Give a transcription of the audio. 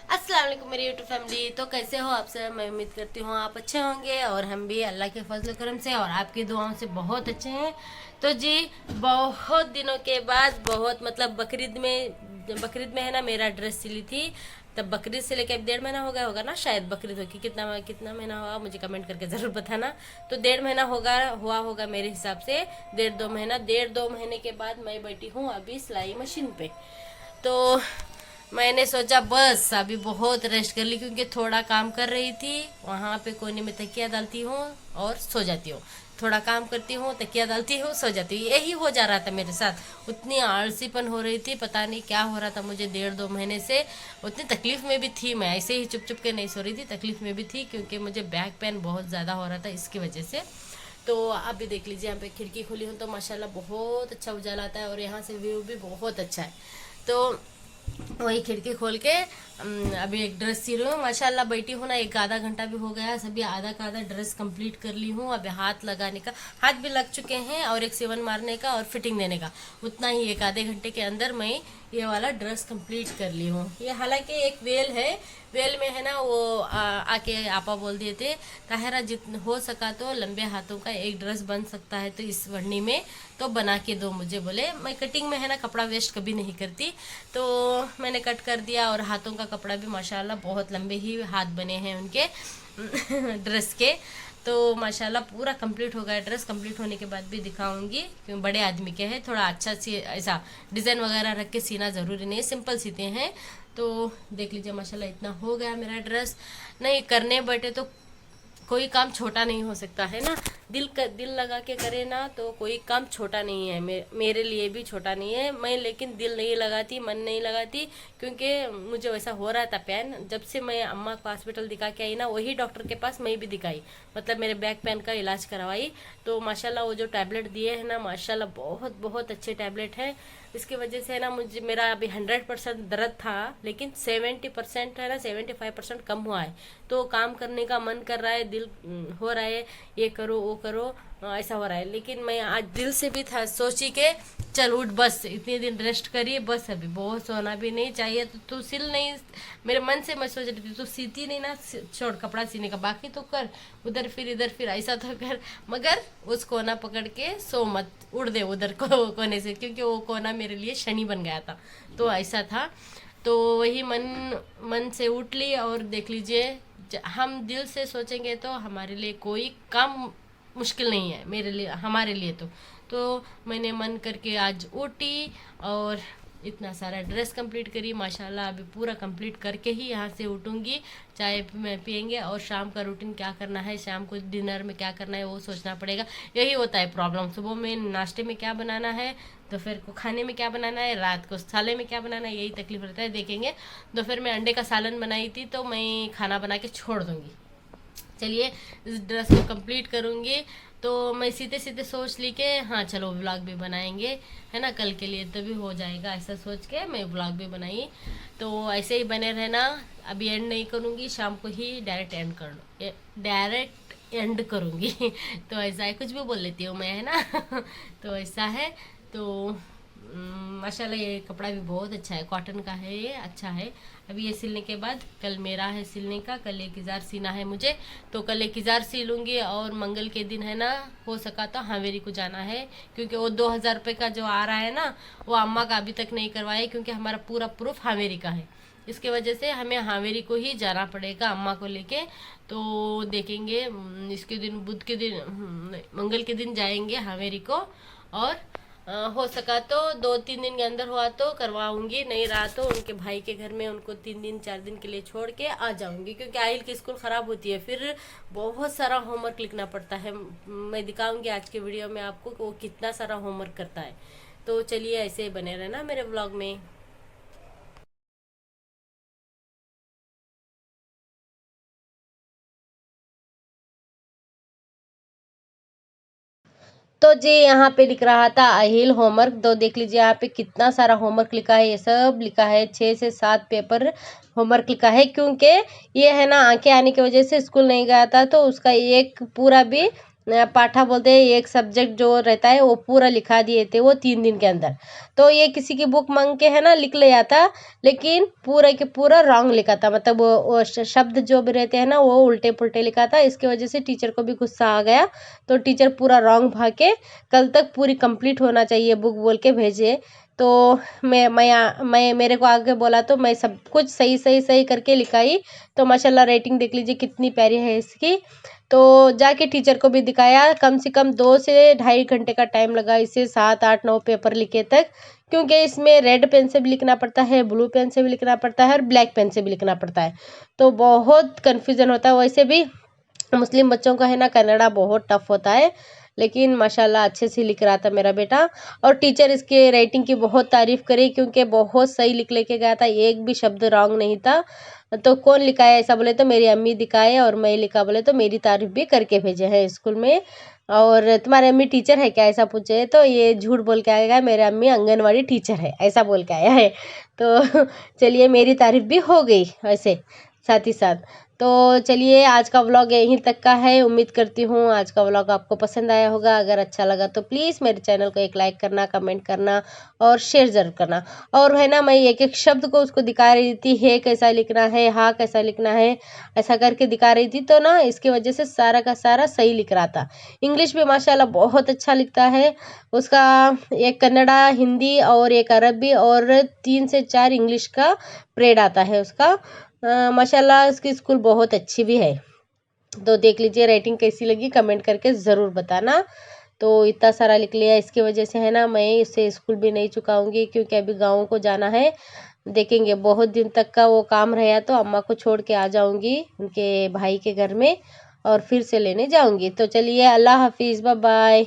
अस्सलाम वालेकुम मेरी यूट्यूब फैमिली। तो कैसे हो आप सब? मैं उम्मीद करती हूँ आप अच्छे होंगे और हम भी अल्लाह के फजल करम से और आपकी दुआओं से बहुत अच्छे हैं। तो जी, बहुत दिनों के बाद बकरीद में है ना मेरा ड्रेस सिली थी। तब बकरीद से लेके अब 1.5 महीना हो गया होगा ना, शायद बकरीद होगी। कितना कितना महीना हुआ मुझे कमेंट करके ज़रूर बताना। तो 1.5 महीना हुआ होगा मेरे हिसाब से। 1.5 महीने के बाद मैं बैठी हूँ अभी सिलाई मशीन पे। तो मैंने सोचा बस अभी बहुत रेस्ट कर ली, क्योंकि थोड़ा काम कर रही थी। वहाँ पे कोने में तकिया डालती हूँ और सो जाती हूँ। थोड़ा काम करती हूँ, तकिया डालती हूँ, सो जाती हूँ। यही हो जा रहा था मेरे साथ। उतनी आलसीपन हो रही थी, पता नहीं क्या हो रहा था मुझे 1.5-2 महीने से। उतनी तकलीफ में भी थी, मैं ऐसे ही चुप चुप के नहीं सो रही थी, तकलीफ में भी थी, क्योंकि मुझे बैक पेन बहुत ज़्यादा हो रहा था इसकी वजह से। तो आप भी देख लीजिए, यहाँ पे खिड़की खुली हूँ तो माशाल्लाह बहुत अच्छा उजाला आता है और यहाँ से व्यू भी बहुत अच्छा है। तो वही खिड़की खोल के अभी एक ड्रेस सी रही हूँ। माशाल्लाह बैठी हूँ ना, एक आधा घंटा भी हो गया। सभी आधा का आधा ड्रेस कंप्लीट कर ली हूँ। अभी हाथ लगाने का, हाथ भी लग चुके हैं, और एक सिवन मारने का और फिटिंग देने का, उतना ही एक आधे घंटे के अंदर मैं ये वाला ड्रेस कंप्लीट कर ली हूँ। ये हालांकि एक वेल है, वेल में है ना वो आके आपा बोल दिए थे, ताहरा जितना हो सका तो लंबे हाथों का एक ड्रेस बन सकता है तो इस वड़नी में तो बना के दो मुझे। बोले मैं कटिंग में है ना कपड़ा वेस्ट कभी नहीं करती, तो मैंने कट कर दिया। और हाथों का कपड़ा भी माशाल्लाह बहुत लंबे ही हाथ बने हैं उनके ड्रेस के। तो माशाल्लाह पूरा कंप्लीट हो गया। ड्रेस कंप्लीट होने के बाद भी दिखाऊंगी, क्योंकि बड़े आदमी के हैं, थोड़ा अच्छा सी ऐसा डिज़ाइन वगैरह रख के सीना ज़रूरी नहीं है, सिंपल सीते हैं। तो देख लीजिए माशाल्लाह इतना हो गया मेरा ड्रेस। नहीं करने बैठे तो कोई काम छोटा नहीं हो सकता है ना। दिल लगा के करे ना तो कोई काम छोटा नहीं है। मेरे लिए भी छोटा नहीं है। मैं लेकिन दिल नहीं लगाती, मन नहीं लगाती, क्योंकि मुझे वैसा हो रहा था पेन। जब से मैं अम्मा को हॉस्पिटल दिखा के आई ना, वही डॉक्टर के पास मैं भी दिखाई, मतलब मेरे बैक पेन का इलाज करवाई। तो माशाल्लाह वो जो टैबलेट दिए हैं ना, माशाल्लाह बहुत बहुत अच्छे टैबलेट है। इसकी वजह से है ना मुझे, मेरा अभी 100% दर्द था, लेकिन 70% है ना, 75% कम हुआ है। तो काम करने का मन कर रहा है, दिल हो रहा है ये करो वो करो, ऐसा हो रहा है। लेकिन मैं आज दिल से भी था सोची के चल उठ, बस इतने दिन रेस्ट करिए, बस अभी बहुत सोना भी नहीं चाहिए। तो तू सिल नहीं, मेरे मन से मैं सोच रही थी तू सीती नहीं ना, छोड़ कपड़ा सीने का, बाकी तो कर, उधर फिर इधर फिर ऐसा तो कर, मगर उस कोना पकड़ के सो मत, उड़ दे उधर को कोने से, क्योंकि वो कोना मेरे लिए शनि बन गया था। तो ऐसा था। तो वही मन मन से उठ ली। और देख लीजिए, हम दिल से सोचेंगे तो हमारे लिए कोई काम मुश्किल नहीं है, मेरे लिए, हमारे लिए तो मैंने मन करके आज उठी और इतना सारा ड्रेस कंप्लीट करी माशाल्लाह। अभी पूरा कंप्लीट करके ही यहाँ से उठूंगी, चाय में पियेंगे। और शाम का रूटीन क्या करना है, शाम को डिनर में क्या करना है वो सोचना पड़ेगा। यही होता है प्रॉब्लम, सुबह में नाश्ते में क्या बनाना है, दोपहर को खाने में क्या बनाना है, रात को साले में क्या बनाना है, यही तकलीफ रहता है। देखेंगे, दोपहर में अंडे का सालन बनाई थी तो मैं खाना बना के छोड़ दूंगी। चलिए इस ड्रेस को कंप्लीट करूँगी। तो मैं सीधे सीधे सोच ली कि हाँ चलो व्लॉग भी बनाएंगे, है ना, कल के लिए तो भी हो जाएगा, ऐसा सोच के मैं व्लॉग भी बनाई। तो ऐसे ही बने रहना, अभी एंड नहीं करूँगी, शाम को ही डायरेक्ट एंड कर लो, डायरेक्ट एंड करूँगी तो ऐसा है, कुछ भी बोल लेती हूँ मैं, है ना तो ऐसा है। तो माशाल्लाह ये कपड़ा भी बहुत अच्छा है, कॉटन का है ये, अच्छा है। अभी ये सिलने के बाद कल मेरा है सिलने का, कल एक इजार सीना है मुझे, तो कल एक इजार सी लूँगी। और मंगल के दिन है ना, हो सका तो हावेरी को जाना है, क्योंकि वो 2000 रुपये का जो आ रहा है ना, वो अम्मा का अभी तक नहीं करवाया, क्योंकि हमारा पूरा प्रूफ हावेरी का है। इसके वजह से हमें हावेरी को ही जाना पड़ेगा अम्मा को लेके। तो देखेंगे इसके दिन, बुध के दिन, मंगल के दिन जाएंगे हावेरी को। और हो सका तो 2-3 दिन के अंदर हुआ तो करवाऊंगी, नहीं रहा तो उनके भाई के घर में उनको 3-4 दिन के लिए छोड़ के आ जाऊंगी, क्योंकि आहिल की स्कूल ख़राब होती है, फिर बहुत सारा होमवर्क लिखना पड़ता है। मैं दिखाऊंगी आज के वीडियो में आपको कि वो कितना सारा होमवर्क करता है। तो चलिए ऐसे ही बने रहना मेरे ब्लॉग में। तो जी यहाँ पे लिख रहा था अहिल होमवर्क, तो देख लीजिए यहाँ पे कितना सारा होमवर्क लिखा है। ये सब लिखा है, 6 से 7 पेपर होमवर्क लिखा है, क्योंकि ये है ना आंखें आने की वजह से स्कूल नहीं गया था, तो उसका एक पूरा भी पाठा बोलते हैं, एक सब्जेक्ट जो रहता है वो पूरा लिखा दिए थे वो 3 दिन के अंदर। तो ये किसी की बुक मांग के है ना लिख लिया था, लेकिन पूरा के पूरा रॉन्ग लिखा था, मतलब वो शब्द जो भी रहते हैं ना वो उल्टे पुल्टे लिखा था। इसकी वजह से टीचर को भी गुस्सा आ गया, तो टीचर पूरा रॉन्ग भाग के कल तक पूरी कंप्लीट होना चाहिए बुक बोल के भेजे। तो मैं मेरे को आगे बोला, तो मैं सब कुछ सही सही सही करके लिखाई। तो माशाल्लाह रेटिंग देख लीजिए कितनी प्यारी है इसकी। तो जाके टीचर को भी दिखाया, कम से कम 2 से ढाई घंटे का टाइम लगा इसे 7 8 9 पेपर लिखे तक, क्योंकि इसमें रेड पेन से भी लिखना पड़ता है, ब्लू पेन से भी लिखना पड़ता है और ब्लैक पेन से भी लिखना पड़ता है। तो बहुत कन्फ्यूज़न होता है। वैसे भी मुस्लिम बच्चों का है ना कन्नड़ा बहुत टफ होता है, लेकिन माशाल्लाह अच्छे से लिख रहा था मेरा बेटा। और टीचर इसके राइटिंग की बहुत तारीफ़ करी, क्योंकि बहुत सही लिख लेके गया था, एक भी शब्द रॉन्ग नहीं था। तो कौन लिखाया ऐसा बोले तो मेरी अम्मी दिखाए, और मैं लिखा बोले तो मेरी तारीफ़ भी करके भेजे हैं स्कूल में। और तुम्हारी अम्मी टीचर है क्या ऐसा पूछे, तो ये झूठ बोल के आएगा मेरे अम्मी आंगनवाड़ी टीचर है ऐसा बोल के आया है। तो चलिए मेरी तारीफ़ भी हो गई ऐसे साथ ही साथ। तो चलिए आज का व्लॉग यहीं तक का है। उम्मीद करती हूँ आज का व्लॉग आपको पसंद आया होगा। अगर अच्छा लगा तो प्लीज़ मेरे चैनल को एक लाइक करना, कमेंट करना और शेयर ज़रूर करना। और है ना मैं एक एक शब्द को उसको दिखा रही थी, है कैसा लिखना है, हाँ कैसा लिखना है, ऐसा करके दिखा रही थी। तो ना इसकी वजह से सारा का सारा सही लिख रहा था। इंग्लिश भी माशाल्लाह बहुत अच्छा लिखता है उसका। एक कन्नड़ा, हिंदी और एक अरबी और 3 से 4 इंग्लिश का पीरियड आता है उसका। माशाल्लाह उसकी स्कूल बहुत अच्छी भी है। तो देख लीजिए राइटिंग कैसी लगी कमेंट करके ज़रूर बताना। तो इतना सारा लिख लिया, इसकी वजह से है ना मैं इसे स्कूल भी नहीं चुकाऊंगी, क्योंकि अभी गाँव को जाना है। देखेंगे बहुत दिन तक का वो काम रहा तो अम्मा को छोड़ के आ जाऊंगी उनके भाई के घर में, और फिर से लेने जाऊंगी। तो चलिए अल्लाह हाफिज़, बाय बाय।